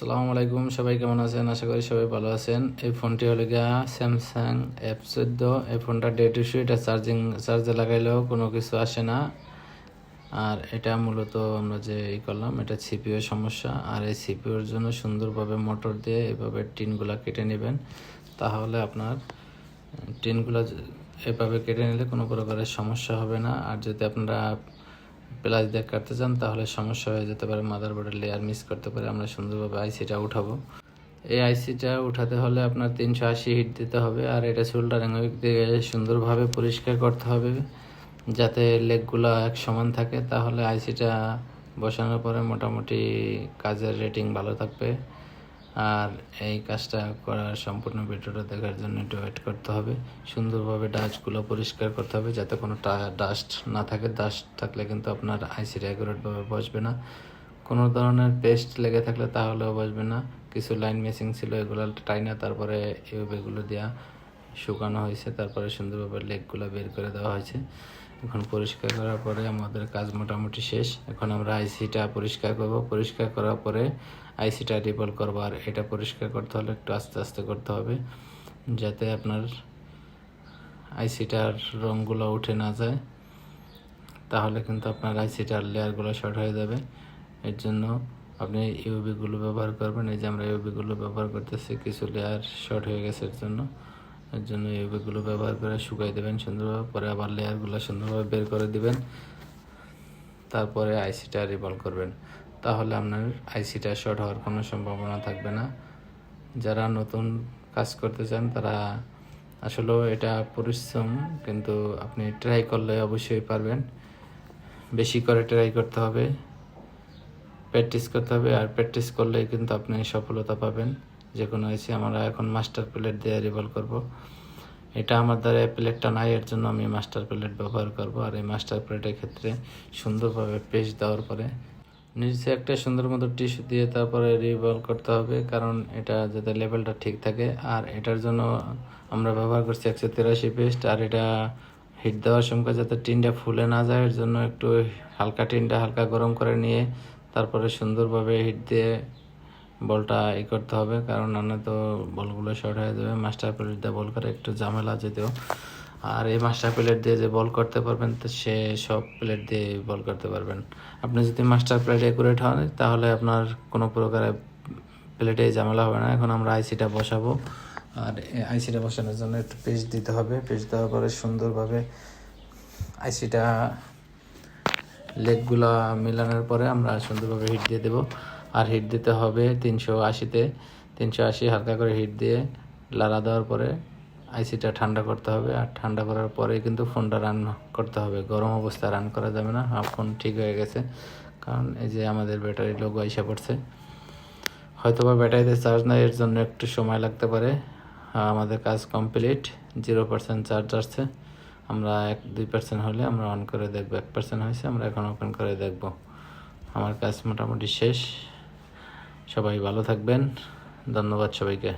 আসসালামু আলাইকুম, সবাই কেমন আছেন? আশা করি সবাই ভালো আছেন। এই ফোনটি হলো গিয়া স্যামসাং F14। এই ফোনটা ডেট ইস্যু। এটা চার্জে লাগাইলেও কোনো কিছু আসে না। আর এটা মূলত আমরা যে করলাম, এটা সিপিইউ সমস্যা। আর এই সিপিইউর জন্য সুন্দরভাবে মোটর দিয়ে এভাবে টিনগুলা কেটে নেবেন। তাহলে আপনার টিনগুলো এভাবে কেটে নিলে কোনো প্রকারের সমস্যা হবে না। আর যদি আপনারা প্লাস দিয়ে কাটতে চান তাহলে সমস্যা হয়ে যেতে পারে, মাদারবোর্ডের লেয়ার মিস করতে পারে। আমরা সুন্দরভাবে আইসিটা উঠাবো। এই আইসিটা উঠাতে হলে আপনার 380 হিট দিতে হবে। আর এটা সোল্ডারিং হুইক দিয়ে সুন্দরভাবে পরিষ্কার করতে হবে যাতে লেগগুলো এক সমান থাকে। তাহলে আইসিটা বসানোর পরে মোটামুটি কাজের রেটিং ভালো থাকবে। আর এই কাজটা করার সম্পূর্ণ ভিডিওটা দেখার জন্য একটু ওয়েট করতে হবে। সুন্দরভাবে ডাস্টগুলো পরিষ্কার করতে হবে যাতে কোনো ডাস্ট না থাকে। ডাস্ট থাকলে কিন্তু আপনার আইসিটা অ্যাকুরেটভাবে বসবে না। কোনো ধরনের পেস্ট লেগে থাকলে তাহলেও বসবে না। কিছু লাইন মিসিং ছিল, এগুলো টাইনা তারপরে এগুলো দেওয়া শুকানো হয়েছে। তারপরে সুন্দরভাবে লেগগুলো বের করে দেওয়া হয়েছে। এখন পরিষ্কার করার পরে আমাদের কাজ মোটামুটি শেষ। এখন আমরা আইসিটা পরিষ্কার করব। পরিষ্কার করার পরে আইসিটা রিবল করবো। আর এটা পরিষ্কার করতে হলে একটু আস্তে আস্তে করতে হবে যাতে আপনার আইসিটার রঙগুলো উঠে না যায়। তাহলে কিন্তু আপনার আইসিটার লেয়ারগুলো শর্ট হয়ে যাবে। এর জন্য আপনি ইউভিগুলো ব্যবহার করবেন। এই যে আমরা ইউভিগুলো ব্যবহার করতেছি, কিছু লেয়ার শর্ট হয়ে গেছে এর জন্য ইউভিগুলো ব্যবহার করে শুকাই দেবেন সুন্দরভাবে। পরে আবার লেয়ারগুলো সুন্দরভাবে বের করে দিবেন। তারপরে আইসিটা রিবল করবেন। তাহলে আপনার আইসিটা শর্ট হওয়ার কোনো সম্ভাবনা থাকবে না। যারা নতুন কাজ করতে চান তারা আসলে এটা পরিশ্রম, কিন্তু আপনি ট্রাই করলে অবশ্যই পারবেন। বেশি করে ট্রাই করতে হবে, প্র্যাকটিস করতে হবে। আর প্র্যাকটিস করলেই কিন্তু আপনি সফলতা পাবেন যে কোনো আইসি। আমরা এখন মাস্টার প্লেট দিয়ে রিভলভ করব। এটা আমার দ্বারা প্লেটটা নাই, এর জন্য আমি মাস্টার প্লেট ব্যবহার করব। আর এই মাস্টার প্লেটের ক্ষেত্রে সুন্দরভাবে পেস্ট দেওয়ার পরে নিচে একটা সুন্দর মতো টিস্যু দিয়ে তারপরে রিভলভ করতে হবে, কারণ এটা যাতে লেভেলটা ঠিক থাকে। আর এটার জন্য আমরা ব্যবহার করছি 183 পেস্ট। আর এটা হিট দেওয়ার সময় যাতে টিনটা ফুলে না যায়, এর জন্য একটু টিনটা হালকা গরম করে নিয়ে তারপরে সুন্দরভাবে হিট দিয়ে বলটা করতে হবে, কারণ না তো বলগুলো শর্ট হয়ে যাবে। মাস্টার প্লেট দিয়ে বল করে একটু ঝামেলা যেতেও। আর এই মাস্টার প্লেট দিয়ে যে বল করতে পারবেন তো সে সব প্লেট দিয়ে বল করতে পারবেন। আপনি যদি মাস্টার প্লেট অ্যাকুরেট হন তাহলে আপনার কোনো প্রকারের প্লেটে ঝামেলা হবে না। এখন আমরা আইসিটা বসাবো। আর আইসিটা বসানোর জন্য একটু পেস্ট দিতে হবে। পেস্ট দেওয়ার পরে সুন্দরভাবে আইসিটা লেগগুলো মেলানোর পরে আমরা সুন্দরভাবে হিট দিয়ে দেবো। আর হিট দিতে হবে 380 হালকা করে হিট দিয়ে লাড়া দেওয়ার পরে আইসিটা ঠান্ডা করতে হবে। আর ঠান্ডা করার পরে কিন্তু ফোনটা রান করতে হবে, গরম অবস্থায় রান করা যাবে না। ফোন ঠিক হয়ে গেছে, কারণ এই যে আমাদের ব্যাটারি লোগো এসে পড়ছে। হয়তোবা ব্যাটারিতে চার্জ নাই, এর জন্য একটু সময় লাগতে পারে। আমাদের কাজ কমপ্লিট। 0% চার্জ আসছে। আমরা 1-2% হলে আমরা অন করে দেখবো। 1% হয়েছে, আমরা এখন ওপেন করে দেখব। আমার কাজ মোটামুটি শেষ। সবাই ভালো থাকবেন। ধন্যবাদ সবাইকে।